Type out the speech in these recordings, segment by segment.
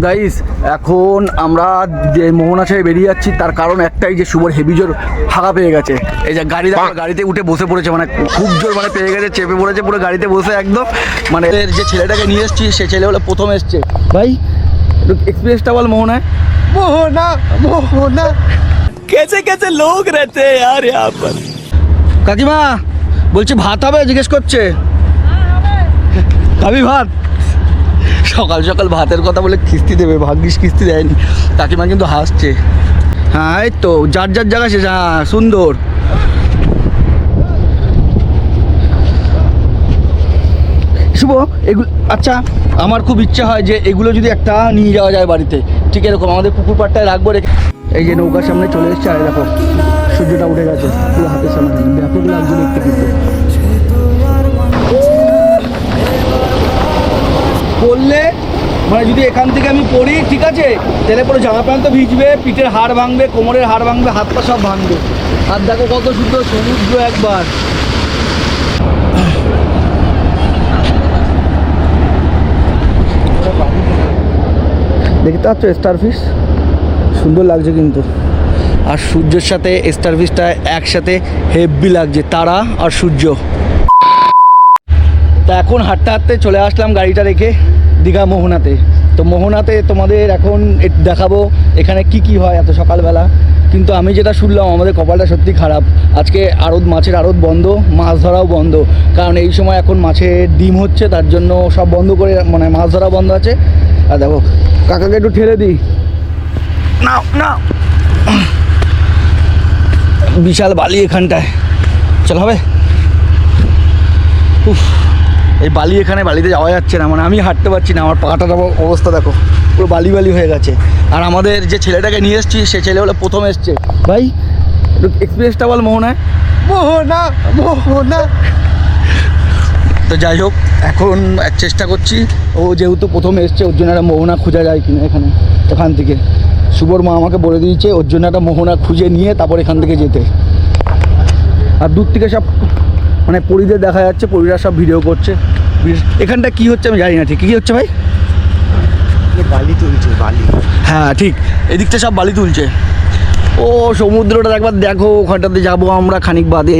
Guys এখন আমরা যে মোহনা ছেড়ে বেরিয়ে যাচ্ছি তার কারণ একটাই যে শুভর হেভি জোর ফাঁকা পেয়ে গেছে। এই যে গাড়িতে উঠে বসে পড়েছে, মানে খুব জোর মানে পেয়ে গেছে, চেপে পড়েছে পুরো গাড়িতে বসে একদম। মানে যে ছেলেটাকে নিয়ে এসেছি সে ছেলে হলো প্রথম এসছে। ভাই এক্সপিরিয়েন্সটা বল মোহনায়। মোহনা মোহনা कैसे कैसे लोग रहते हैं यार यहाँ पर। কাকিমা বলছি ভাত হবে জিজ্ঞেস করছে। খাবি ভাত? সকাল সকাল ভাতের কথা বলে কিস্তি দেবে, ভাগ্যিস কিস্তি দেয়নি। কাকিমা কিন্তু হাসছে। হ্যাঁ এই তো যার যার জায়গা শেষ। হ্যাঁ সুন্দর। শুভ এগুলো আচ্ছা, আমার খুব ইচ্ছা হয় যে এগুলো যদি একটা নিয়ে যাওয়া যায় বাড়িতে, ঠিক এরকম আমাদের পুকুর পাড়টায় রাখবো রেখে। এই যে নৌকার সামনে চলে এসছে, আর দেখো সূর্যটা উঠে গেছে পুরো হাতের সামনে, ব্যাপক লাগছে দেখতে। কিন্তু পড়লে মানে যদি এখান থেকে আমি পড়ি ঠিক আছে, তাহলে পুরো জামা প্যান্ট তো ভিজবে, পিঠের হাড় ভাঙবে, কোমরের হাড় ভাঙবে, হাত পা সব ভাঙবে। আর দেখো কত সুন্দর সমুদ্র একবার। দেখতে পাচ্ছ স্টারফিশ, সুন্দর লাগছে কিন্তু। আর সূর্যের সাথে স্টারফিশটা একসাথে হেভি লাগছে, তারা আর সূর্য। তা এখন হাঁটতে হাঁটতে চলে আসলাম গাড়িটা রেখে দীঘা মোহনাতে। তো মোহনাতে তোমাদের এখন দেখাবো এখানে কি কি হয় এত সকালবেলা। কিন্তু আমি যেটা শুনলাম আমাদের কপালটা সত্যি খারাপ, আজকে আড়ত মাছের আড়ত বন্ধ, মাছ ধরাও বন্ধ। কারণ এই সময় এখন মাছের ডিম হচ্ছে, তার জন্য সব বন্ধ করে, মানে মাছ ধরা বন্ধ আছে। আর দেখো কাকাকে একটু ঠেলে দিই, না না বিশাল বালি এখানটায়, চল হবে। উফ এই বালি, এখানে বালিতে যাওয়া যাচ্ছে না, মানে আমি হাঁটতে পারছি না, আমার পাটার অবস্থা দেখো পুরো বালি বালি হয়ে গেছে। আর আমাদের যে ছেলেটাকে নিয়ে এসেছি সে ছেলে হলো প্রথম এসছে। ভাই এক্সপিরিয়েন্সটা বল মোহনায়। মোহনা মোহনা তো যাই হোক এখন চেষ্টা করছি, ও যেহেতু প্রথমে এসছে ওর জন্য একটা মোহনা খোঁজা যায় কিনা এখান থেকে। শুভর মা আমাকে বলে দিয়েছে ওর জন্য একটা মোহনা খুঁজে নিয়ে তারপর এখান থেকে যেতে। আর দূর থেকে সব মানে পরীদের দেখা যাচ্ছে, পরীরা সব ভিডিও করছে। এখানটা কি হচ্ছে আমি জানি না ঠিক কী হচ্ছে ভাই। বালি তুলছে, বালি। হ্যাঁ ঠিক, এদিকটা সব বালি তুলছে। ও সমুদ্রটা একবার দেখো, ওখানটাতে যাবো আমরা খানিক বাদে।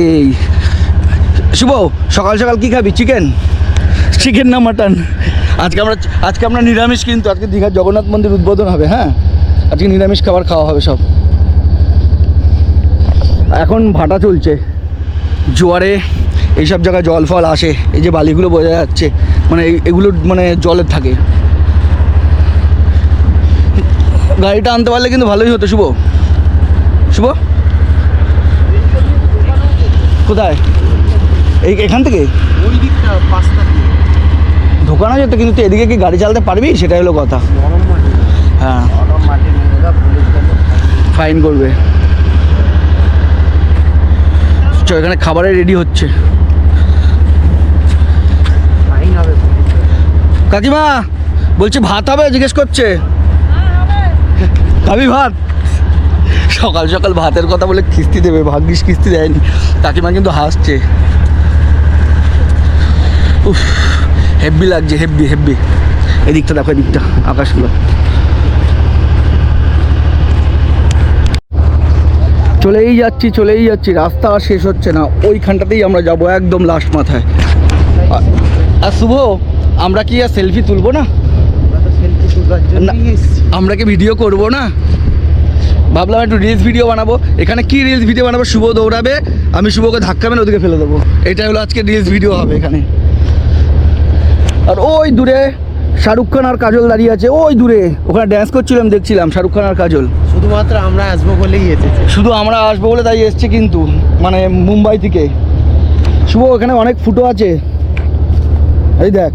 শুভ সকাল সকাল কী খাবি? চিকেন না মাটন? আজকে আমরা নিরামিষ, কিন্তু আজকে দীঘার জগন্নাথ মন্দির উদ্বোধন হবে। হ্যাঁ আজকে নিরামিষ খাবার খাওয়া হবে সব। এখন ভাটা চলছে, জোয়ারে এইসব জায়গায় জল ফল আসে, এই যে বালিগুলো বোঝা যাচ্ছে, মানে এগুলো মানে জলের থাকে। গাড়িটা আনতে পারলে কিন্তু ভালোই হতো। শুভ কোথায়? এখান থেকে ওই দিকটা পাঁচটা ঢোকানো যেত, কিন্তু তুই এদিকে কি গাড়ি চালাতে পারবি সেটাই হলো কথা। হ্যাঁ ফাইন করবে। এখানে খাবারে রেডি হচ্ছে। কাকিমা বলছি ভাত হবে জিজ্ঞেস করছে। খাবি ভাত? সকাল সকাল ভাতের কথা বলে কিস্তি দেবে, ভাগ্যিস কিস্তি দেয়নি। কাকিমা কিন্তু হাসছে। উফ হেভি লাগছে, হেভি। এদিকটা দেখো, এদিকটা আকাশগুলো। চলেই যাচ্ছি, রাস্তা আর শেষ হচ্ছে না। ওইখানটাতেই আমরা যাবো একদম লাস্ট মাথায়। আর শুভ আমরা কি আর সেলফি তুলবো না? আমরা কি ভিডিও করবো না? ভাবলাম একটু রিলস ভিডিও বানাবো। এখানে কি রিলস ভিডিও বানাবো? শুভ দৌড়াবে, আমি শুভকে ধাক্কা মেরে ওদিকে ফেলে দেবো। এটাই হলো আজকে রিলস ভিডিও হবে এখানে। আর ওই দূরে শাহরুখ খান আর কাজল দাঁড়িয়ে আছে, ওই দূরে ওখানে ড্যান্স করছিলাম, দেখছিলাম শাহরুখ খান আর কাজল। শুধুমাত্র আমরা আসবো বলেই এসেছি, শুধু আমরা আসবো বলে তাই এসছে, কিন্তু মানে মুম্বাই থেকে। শুভ এখানে অনেক ফুটো আছে, এই দেখ।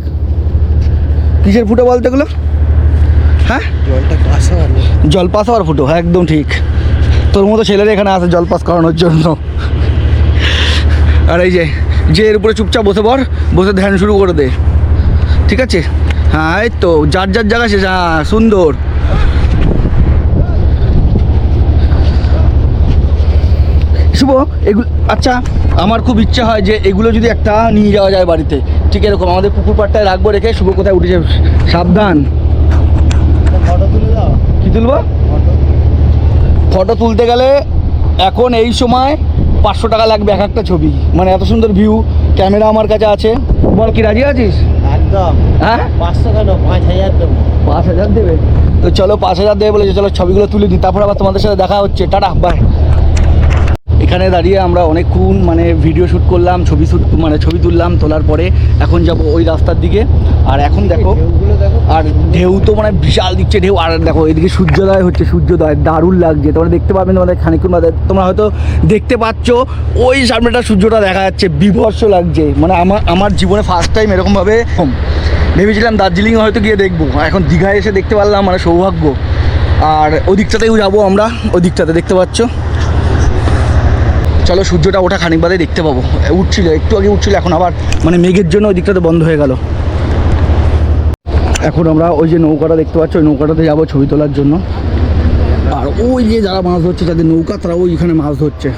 কিসের ফুটো বলতে এগুলো? হ্যাঁ জল পাস হওয়ার ফুটো, হ্যাঁ একদম ঠিক। তোর মতো ছেলেরা এখানে আসে জল পাস করানোর জন্য। আর এই যে এর উপরে চুপচাপ বসে ধ্যান শুরু করে দে, ঠিক আছে? হ্যাঁ এই তো যার যার জায়গা শেষ। হ্যাঁ সুন্দর। শুভ এগুলো আচ্ছা, আমার খুব ইচ্ছা হয় যে এগুলো যদি একটা নিয়ে যাওয়া যায় বাড়িতে, ঠিক এরকম আমাদের পুকুর পাড়টায় রাখবো রেখে। শুভ কোথায় উঠেছে, সাবধান। তুলবো? ফটো তুলতে গেলে এখন এই সময় 500 টাকা লাগবে এক একটা ছবি, মানে এত সুন্দর ভিউ। ক্যামেরা আমার কাছে আছে, বল কি রাজি আছিস? একদম। হ্যাঁ 500 কেন, 5000 দেবো। 5000 দেবে? তো চলো 5000 দেবে বলেছে, চলো ছবিগুলো তুলে দিই, তারপর আবার তোমাদের সাথে দেখা হচ্ছে। Tata, bye. এখানে দাঁড়িয়ে আমরা অনেকক্ষণ মানে ভিডিও শ্যুট করলাম, ছবি তুললাম। তোলার পরে এখন যাব ওই রাস্তার দিকে। আর এখন দেখো, ঢেউগুলো দেখো। আর ঢেউ তো মানে বিশাল দিচ্ছে ঢেউ। আর দেখো এদিকে সূর্যোদয় হচ্ছে, সূর্যোদয় দারুণ লাগছে। তোমরা দেখতে পাবে তোমাদের খানিকক্ষণ বাদে, তোমরা হয়তো দেখতে পাচ্ছ ওই সামনেটা সূর্যটা দেখা যাচ্ছে, বিভৎস লাগছে। মানে আমার জীবনে ফার্স্ট টাইম এরকমভাবে ভেবেছিলাম দার্জিলিং হয়তো গিয়ে দেখবো, এখন দীঘায় এসে দেখতে পারলাম, মানে সৌভাগ্য। আর ওদিকটাতেও যাবো আমরা, ওদিকটাতে দেখতে পাচ্ছ। চলো সূর্যটা ওঠা খানিক বাদে দেখতে পাবো। উঠছিল একটু আগে, উঠছিল, এখন আবার মানে মেঘের জন্য ওই দিকটাতে বন্ধ হয়ে গেল। এখন আমরা ওই যে নৌকাটা দেখতে পাচ্ছ, ওই নৌকাটাতে যাবো ছবি তোলার জন্য। আর ওই যে যারা মাছ ধরছে, যাদের নৌকা, তারা ওইখানে মাছ ধরছে।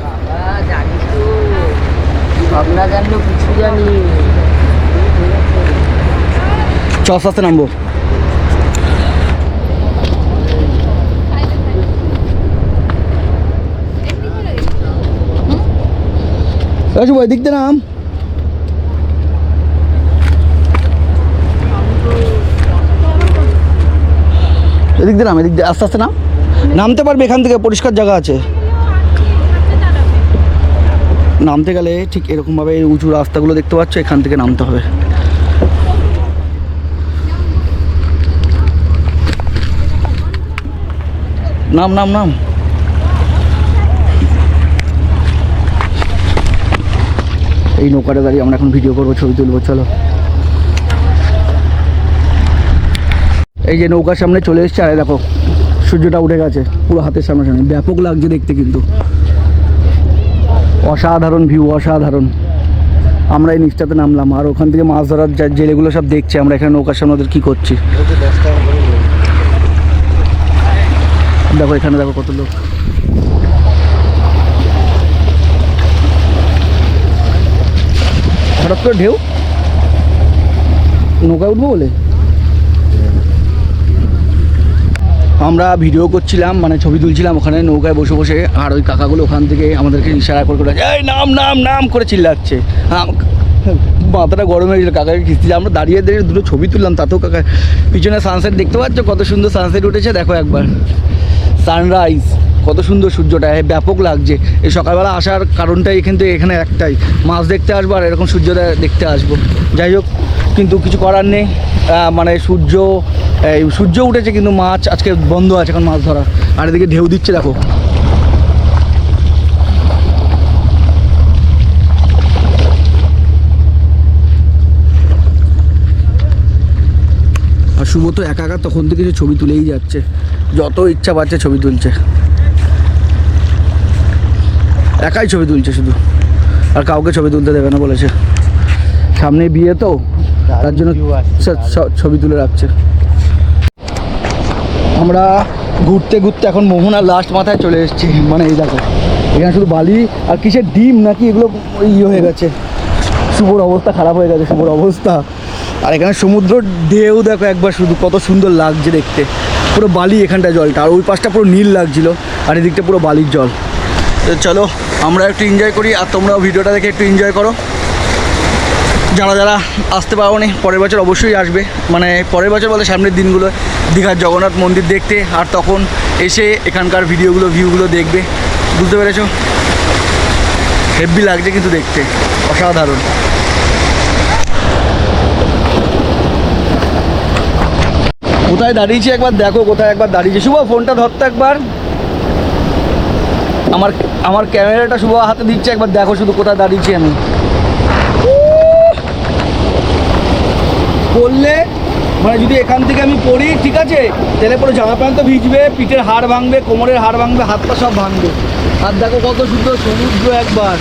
চ আস্তে আস্তে নামবো। শুভ এদিক দিয়ে নাম। এদিক দিয়ে নাম, এদিক দিয়ে আস্তে আস্তে নাম। নামতে পারবে এখান থেকে, পরিষ্কার জায়গা আছে। নামতে গেলে ঠিক এরকমভাবে উঁচু রাস্তাগুলো দেখতে পাচ্ছ, এখান থেকে নামতে হবে। নাম নাম নাম। এই নৌকাটা দাঁড়িয়ে আমরা এখন ভিডিও করবো, ছবি তুলবো। চলো এই যে নৌকার সামনে চলে এসছে, আর দেখো সূর্যটা উঠে গেছে পুরো হাতের সামনে সামনে। ব্যাপক লাগছে দেখতে, কিন্তু অসাধারণ ভিউ, অসাধারণ। আমরা এই নিচটাতে নামলাম, আর ওখান থেকে মাছ ধরার জেলেগুলো সব দেখছে। আমরা এখানে নৌকার সামনে ওদের কী করছি দেখো, এখানে দেখো কত লোক। হঠাৎ করে ঢেউ, নৌকায় উঠবো বলে আমরা ভিডিও করছিলাম, মানে ছবি তুলছিলাম ওখানে নৌকায় বসে বসে। আর ওই কাকাগুলো ওখান থেকে আমাদেরকে ইশারা করে করে এই নাম নাম নাম করে চিল্লাচ্ছে। মাথাটা গরম হয়ে গেছিলো, কাকাকে খিস্তি। আমরা দাঁড়িয়ে দাঁড়িয়ে দুটো ছবি তুললাম, তাতেও কাকা। পিছনে সানসেট দেখতে পাচ্ছ, কত সুন্দর সানসেট উঠেছে দেখো একবার। সানরাইজ, কত সুন্দর সূর্যটা, ব্যাপক লাগছে। এই সকালবেলা আসার কারণটাই কিন্তু এখানে একটাই, মাছ দেখতে আসবো আর এরকম সূর্যোদয় দেখতে আসবো। যাই হোক, কিন্তু কিছু করার নেই। মানে সূর্য উঠেছে, কিন্তু মাছ আজকে বন্ধ আছে এখন মাছ ধরা। আর এদিকে ঢেউ দিচ্ছে দেখো। আর শুভ তো একা একা তখন থেকে ছবি তুলেই যাচ্ছে, যত ইচ্ছা পাচ্ছে ছবি তুলছে, একাই ছবি তুলছে শুধু। আর কাউকে ছবি তুলতে দেবে না বলেছে, সামনে বিয়ে তো, তার জন্য ছবি তুলে রাখছে। আমরা ঘুরতে ঘুরতে এখন মোহনার লাস্ট মাথায় চলে এসেছি। মানে এই দেখো, এখানে শুধু বালি আর কিসের ডিম নাকি এগুলো হয়ে গেছে। শুভর অবস্থা খারাপ হয়ে গেছে, শুভর অবস্থা। আর এখানে সমুদ্র ঢেউ দেখো একবার শুধু, কত সুন্দর লাগছে দেখতে। পুরো বালি এখানটায় জলটা, আর ওই পাশটা পুরো নীল লাগছিল, আর এদিকটা পুরো বালির জল। তো চলো আমরা একটু এনজয় করি, আর তোমরাও ভিডিওটা দেখে একটু এনজয় করো। যারা যারা আসতে পারো নি, পরের বছর অবশ্যই আসবে। মানে পরের বছর বলে সামনের দিনগুলো দীঘার জগন্নাথ মন্দির দেখতে, আর তখন এসে এখানকার ভিউগুলো দেখবে। বুঝতে পেরেছো? হেভি লাগছে কিন্তু দেখতে, অসাধারণ। কোথায় দাঁড়িয়েছি একবার দেখো, কোথায় একবার দাঁড়িয়েছি। শুভ ফোনটা ধরতো একবার, আমার ক্যামেরাটা শুভ হাতে দিচ্ছে, একবার দেখো শুধু কোথায় দাঁড়িয়েছি আমি। পড়লে মানে যদি এখান থেকে আমি পড়ি, ঠিক আছে, তাহলে পুরো জামা প্যান্ট তো ভিজবে, পিঠের হাড় ভাঙবে, কোমরের হাড় ভাঙবে, হাত পা সব ভাঙবে। আর দেখো কত সুন্দর সমুদ্র একবার।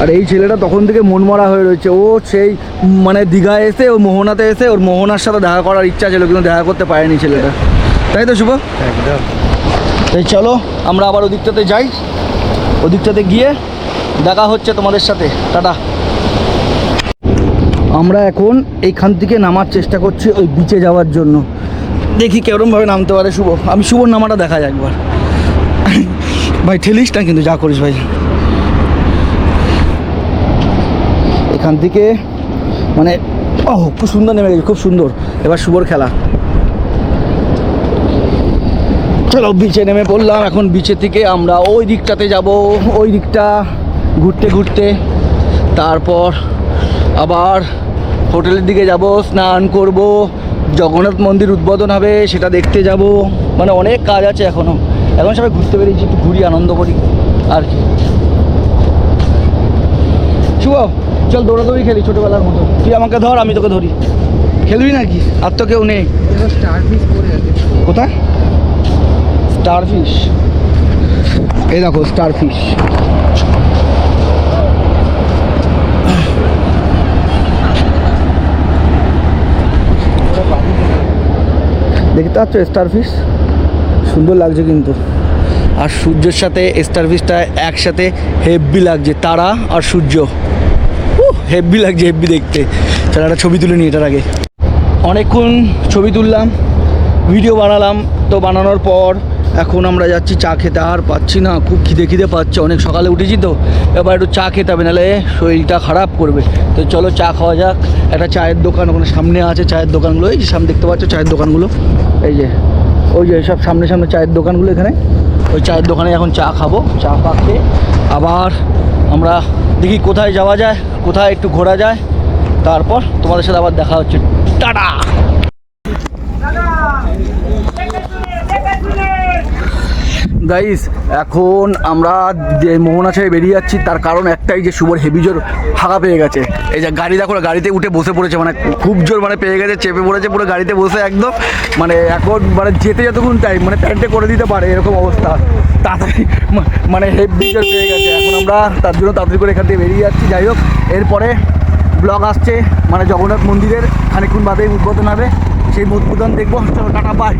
আর এই ছেলেটা তখন থেকে মনমরা হয়ে রয়েছে। ও সেই মানে দীঘায় এসে, ও মোহনাতে এসে ওর মোহনার সাথে দেখা করার ইচ্ছা ছিল, কিন্তু দেখা করতে পারেনি ছেলেটা, তাই তো শুভ? একদম। তাই চলো আমরা আবার ওদিকটাতে যাই, ওদিকটাতে গিয়ে দেখা হচ্ছে তোমাদের সাথে। টাটা। আমরা এখন এইখান থেকে নামার চেষ্টা করছি ওই বিচে যাওয়ার জন্য। দেখি কেরমভাবে নামতে পারে শুভ। আমি শুভর নামাটা দেখাই একবার। ভাই ঠেলিস না কিন্তু, যা করিস ভাই। এখান থেকে মানে খুব সুন্দর নেমে গেছে, খুব সুন্দর। এবার শুভর খেলা। চলো বিচে নেমে পড়লাম। এখন বিচের থেকে আমরা ওই দিকটাতে যাব, ওই দিকটা ঘুরতে ঘুরতে তারপর আবার হোটেলের দিকে যাব, স্নান করব, জগন্নাথ মন্দির উদ্বোধন হবে সেটা দেখতে যাব। মানে অনেক কাজ আছে এখনও। এখন সবাই ঘুরতে বেরিয়েছি, একটু ঘুরি, আনন্দ করি আর কি। শুভ চল দৌড়াদৌড়ি খেলি ছোটোবেলার মতো। তুই আমাকে ধর, আমি তোকে ধরি। খেলবি নাকি? আর তো কেউ নেই। কোথায় স্টারফিশ? এই দেখো স্টারফিশ। দেখতে পাচ্ছ স্টারফিশ? সুন্দর লাগছে কিন্তু। আর সূর্যের সাথে স্টারফিশটা একসাথে হেভি লাগছে, তারা আর সূর্য। হেভি লাগছে, হেভি দেখতে। চল একটা ছবি তুলে নিই এটার আগে। অনেকক্ষণ ছবি তুললাম, ভিডিও বানালাম। তো বানানোর পর এখন আমরা যাচ্ছি চা খেতে। আর পাচ্ছি না, খুব খিদে পাচ্ছে। অনেক সকালে উঠেছি তো, এবার একটু চা খেতে হবে, নাহলে শরীরটা খারাপ করবে। তো চলো চা খাওয়া যাক। একটা চায়ের দোকান ওখানে সামনে আছে, চায়ের দোকানগুলো এই যে সামনে দেখতে পাচ্ছ চায়ের দোকানগুলো। এই যে ওই যে সব সামনে সামনে চায়ের দোকানগুলো এখানে। ওই চায়ের দোকানে এখন চা খাবো। চা খেয়ে আবার আমরা দেখি কোথায় যাওয়া যায়, কোথায় একটু ঘোরা যায়। তারপর তোমাদের সাথে আবার দেখা হচ্ছে। টাটা। গাইস এখন আমরা যে মোহনা ছেড়ে বেরিয়ে যাচ্ছি, তার কারণ একটাই যে শুভর হেভি জোর হাগা পেয়ে গেছে। এই যে গাড়ি দেখো, গাড়িতে উঠে বসে পড়েছে, মানে খুব জোর মানে পেয়ে গেছে, চেপে পড়েছে পুরো গাড়িতে বসে একদম। মানে এখন মানে যেতে যতক্ষণ টাইম মানে প্যান্টে করে দিতে পারে এরকম অবস্থা। তাড়াতাড়ি মানে হেভি জোর পেয়ে গেছে। এখন আমরা তার জন্য তাড়াতাড়ি করে এখান থেকে বেরিয়ে যাচ্ছি। যাই হোক, এরপরে ব্লগ আসছে, মানে জগন্নাথ মন্দিরের খানিকক্ষণ বাদেই উদ্বোধন হবে, সেই উদ্বোধন দেখবো। চলো টাটা, বাই।